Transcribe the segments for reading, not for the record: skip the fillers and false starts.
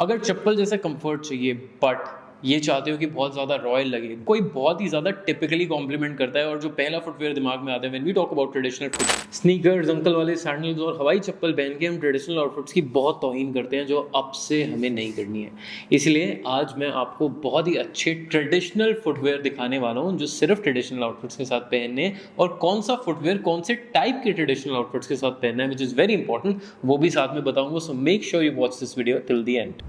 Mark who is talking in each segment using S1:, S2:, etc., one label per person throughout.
S1: अगर चप्पल जैसा कंफर्ट चाहिए बट ये चाहते हो कि बहुत ज़्यादा रॉयल लगे, कोई बहुत ही ज़्यादा टिपिकली कॉम्प्लीमेंट करता है और जो पहला फुटवेयर दिमाग में आता है when we talk about traditional foot, sneakers, uncle वाले सैंडल्स और हवाई चप्पल पहन के हम ट्रेडिशनल आउटफिट्स की बहुत तौहीन करते हैं जो अब से हमें नहीं करनी है। इसलिए आज मैं आपको बहुत ही अच्छे ट्रेडिशनल फुटवेयर दिखाने वाला हूँ जो सिर्फ ट्रेडिशनल आउटफिट्स के साथ पहनने हैं, और कौन सा फुटवेयर कौन से टाइप के ट्रेडिशनल आउटफिट्स के साथ पहनना है विच इज़ वेरी इंपॉर्टेंट, वो भी साथ में बताऊंगा। So make sure you watch this video till the end.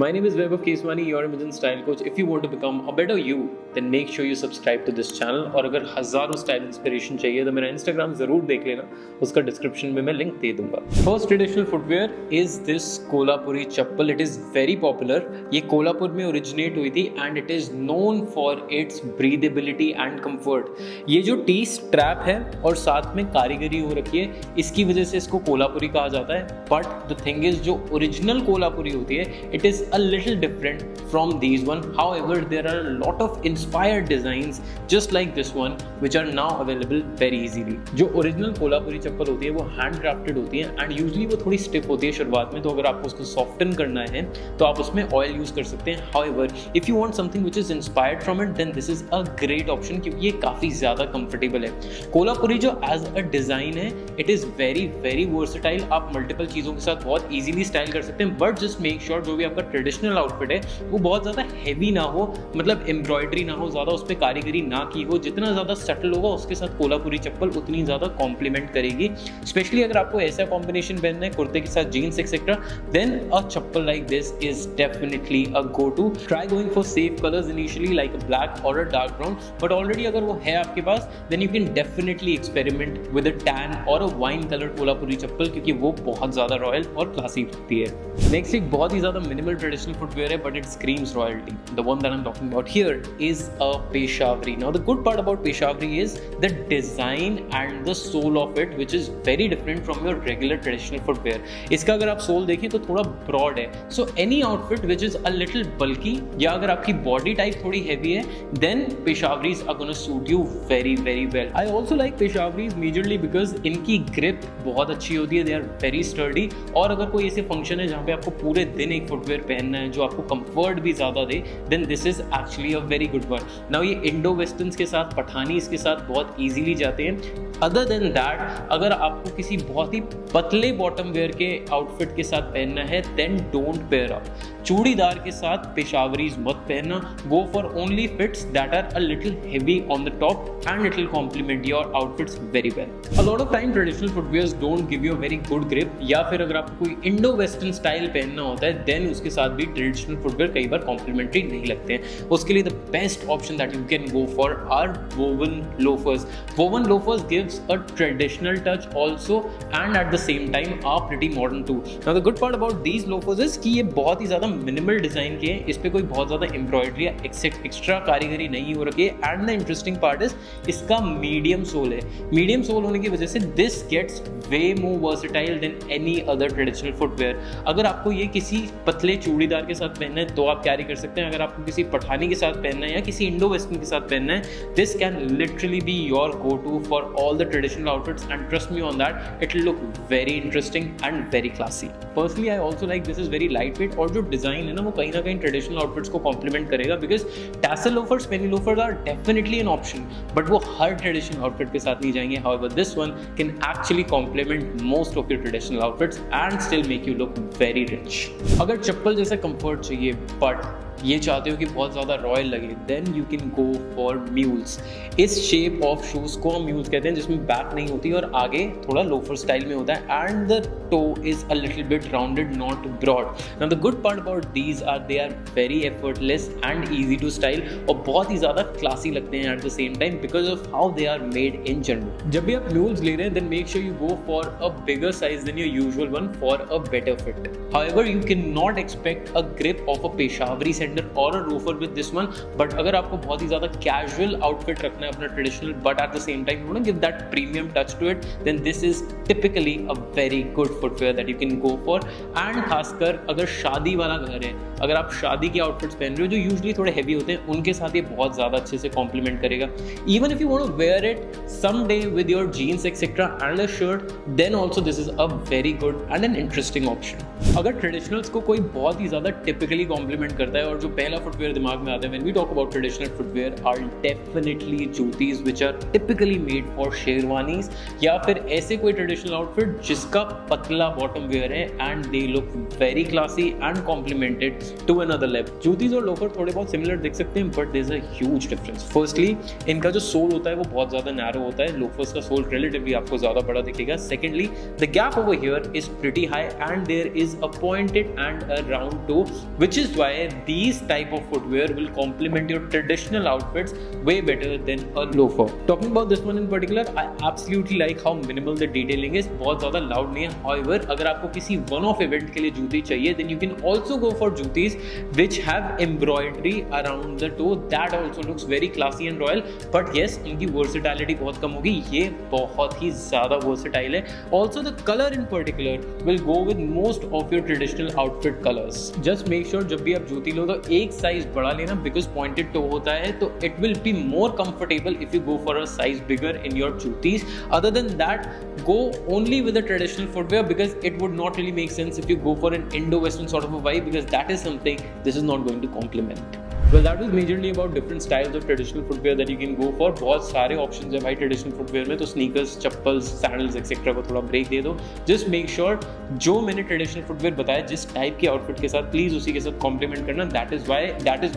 S1: My name is Vaibhav Keswani, your image and style coach. If you want to become a better you, then make sure you subscribe to this channel. और अगर हज़ारों style inspiration चाहिए तो मेरा Instagram ज़रूर देख लेना, उसका डिस्क्रिप्शन में मैं लिंक दे दूंगा। First traditional footwear is this Kolhapuri chappal. It is very popular. ये कोल्हापुर में ओरिजिनेट हुई थी and it is known for its breathability and comfort. ये जो टी स्ट्रैप है और साथ में कारीगरी हो रखी है, इसकी वजह से इसको कोल्हापुरी कहा जाता है। बट द थिंग इज, जो ओरिजिनल कोल्हापुरी होती है, it is a little different from these one. However, there are a lot of inspired designs just like this one which are now available very easily. जो original Kolhapuri चप्पल होती है वो hand crafted होती है and usually वो थोड़ी stiff होती है शुरुआत में, तो अगर आपको उसको सॉफ्टन करना है तो आप उसमें ऑयल यूज कर सकते हैं। However, if you want something which is inspired from it, then this is a great option क्योंकि ये काफ़ी ज़्यादा कंफर्टेबल है। कोल्हापुरी जो एज अ डिज़ाइन है, it is very very versatile. आप मल्टीपल चीज़ों के साथ बहुत ईजिली स्टाइल कर सकते हैं, बट जस्ट मेक श्योर जो भी आपका ट्रेडिशनल आउटफिट है वो बहुत ज़्यादा हैवी ना हो, मतलब एम्ब्रॉयडरी ना हो, ज़्यादा उस पर कारीगरी ना की हो। जितना ज़्यादा सटल होगा उसके साथ कोल्हापुरी चप्पल उतनी ज़्यादा कॉम्प्लीमेंट करेगी। स्पेशली अगर आपको ऐसा कॉम्बिनेशन पहनना है कुर्ते के साथ jeans etcetera, then a chappal like this is definitely a go to. Try going for safe colours initially like a black और a dark brown, but already अगर वो है आपके पास then you can definitely experiment with a tan और a wine colour Kolhapuri chappal, क्योंकि वो बहुत ज़्यादा रॉयल और क्लासी होती है। नेक्स्ट एक बहुत ही ज़्यादा मिनिमल ट्रेडिशनल फुटवेयर है, but it screams royalty. The one that I'm talking about here is a Peshawari. Now the good part about Peshawari is the design and the sole of it, which is very different from your regular traditional footwear. इसका अगर आप soul देखें तो थोड़ा broad है, so any outfit which is a little bulky या अगर आपकी body type थोड़ी heavy है, then Peshawaris are gonna suit you very very well. I also like Peshawaris majorly because इनकी grip बहुत अच्छी होती है, they are very sturdy। और अगर कोई ऐसे फंक्शन है जहाँ पे आपको पूरे दिन एक फुटवेयर पहनना है जो आपको कंफर्ट भी ज़्यादा दे, then this is actually a very good one. Now ये इंडो वेस्टर्न्स के साथ, पठानीज के साथ बहुत इजीली जाते हैं। अदर देन दैट, अगर आपको किसी बहुत ही पतले बॉटम वेयर के आउटफिट के साथ पहनना है then don't pair up. Churidar के साथ पेशावरीज मत पहनना, go for only fits that are a little heavy on the top and it will complement your outfits very well. A lot of time traditional footwears don't give you a very good grip, या फिर अगर आपको कोई Indo western style पहनना होता है then उसके साथ भी ट्रेडिशनल फुटवेयर कई बार कॉम्प्लीमेंट्री नहीं लगते हैं। उसके लिए the best option that you can go for are woven loafers. Woven loafers gives a traditional touch also and at the same time are pretty modern too. Now the good part about these loafers is कि ये बहुत ही ज़्यादा minimal design के हैं, इस पर कोई बहुत ज़्यादा एम्ब्रॉयडरी या एक्स्ट्रा कारीगरी नहीं हो रखी है। And the interesting part is इसका मीडियम सोल है। मीडियम सोल होने की वजह से this gets way more versatile than any other traditional footwear. अगर आपको ये किसी पतले चूड़ीदार के साथ पहनना है तो आप कैरी कर सकते हैं। अगर आपको किसी पठानी के साथ पहनना है या किसी इंडो वेस्टर्न के साथ पहनना है, this can literally be your go to for all the traditional outfits and trust me on that, it will look very interesting and very classy. Personally I also like this is very light weight, और जो design है ना वो कहीं ना कहीं traditional outfits को complement करेगा, because tassel loafers, penny loafers are definitely an option, but वो हर ट्रेडिशनल आउटफिट के साथ नहीं जाएंगे। However this one can actually complement most of your traditional outfits and still make you look very rich. अगर चप्पल जैसा कंफर्ट चाहिए बट ये चाहते हो कि बहुत ज़्यादा रॉयल लगे, then you can go for mules. इस शेप ऑफ शूज़ को हम म्यूल्स कहते हैं, जिसमें बैक नहीं होती और आगे थोड़ा लोफर स्टाइल में होता है and the toe is a little bit rounded, not broad. Now the good part about these are they are very effortless and easy to style, और बहुत ही ज़्यादा क्लासी लगते हैं at the same time because of how they are made in general. जब भी आप mules ले रहे हैं then make sure you go for a bigger size than your usual one for a better fit. However you can not expect a grip of a Peshawari set sandal और a loafer with this one, but अगर आपको बहुत ही ज़्यादा casual outfit रखना है अपना traditional, but at the same time you want to give that premium touch to it, then this is typically a very good footwear that you can go for. And खासकर अगर शादी वाला घर है, अगर आप शादी के आउटफिट्स पहन रहे हो जो यूजुअली थोड़े हैवी होते हैं, उनके साथ ये बहुत ज़्यादा अच्छे से कॉम्प्लीमेंट करेगा। Even if you want to wear it some day with your jeans etcetera and a shirt, then also this is a very good and an interesting option. अगर ट्रेडिशनल्स को कोई बहुत ही ज़्यादा टिपिकली कॉम्प्लीमेंट करता है और जो पहला फुटवेयर दिमाग में आता है when we talk about traditional footwear are definitely juttis which are typically made for sherwanis, या फिर ऐसे कोई ट्रेडिशनल आउटफिट जिसका पतला बॉटम वेयर है and they look very classy and complemented to another level. Juttis और लोफर थोड़े बहुत सिमिलर दिख सकते हैं, but there is a huge difference. Firstly, इनका जो सोल होता है वो बहुत ज़्यादा नैरो होता है, लोफर्स का सोल रिलेटिवली आपको ज़्यादा बड़ा दिखेगा। Secondly, the gap over here is pretty high and there is a pointed and a round toe, which is why these type of footwear will complement your traditional outfits way better than a loafer. Talking about this one in particular, I absolutely like how minimal the detailing is. बहुत ज़्यादा loud नहीं है. However, अगर आपको किसी one-off event के लिए जूती चाहिए, then you can also go for juttis which have embroidery around the toe. That also looks very classy and royal. But yes, इनकी versatility बहुत कम होगी. ये बहुत ही ज़्यादा versatile है. Also, the color in particular will go with most of your traditional outfit colors. Just make sure जब भी आप जूती लो तो एक साइज बड़ा लेना, बिकॉज पॉइंटेड टो होता है, तो it will be more comfortable if you go for a size bigger in your juttis. Other than that, go only with a traditional footwear because it would not really make sense if you go for an Indo-Western sort of a vibe, because that is something this is not going to complement. Well, that was majorly about different styles of traditional footwear that you can go for. बहुत सारे options है भाई traditional footwear में, तो sneakers, chappals, sandals etcetera को थोड़ा break दे दो। Just make sure जो मैंने traditional footwear बताया जिस टाइप के आउटफिट के साथ, प्लीज उसी के साथ कॉम्प्लीमेंट करना। that is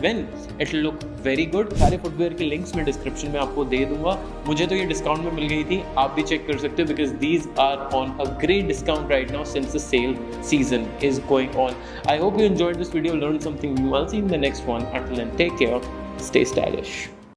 S1: when it will look very good. सारे फुटवेयर के लिंक्स मैं डिस्क्रिप्शन में आपको दे दूंगा। मुझे तो ये डिस्काउंट में मिल गई थी, आप भी चेक कर सकते हो, because these are on a great discount right now since the sale season is going on. I hope you enjoyed this video, learn something new. I'll see you in the next one. Until then, take care, stay stylish.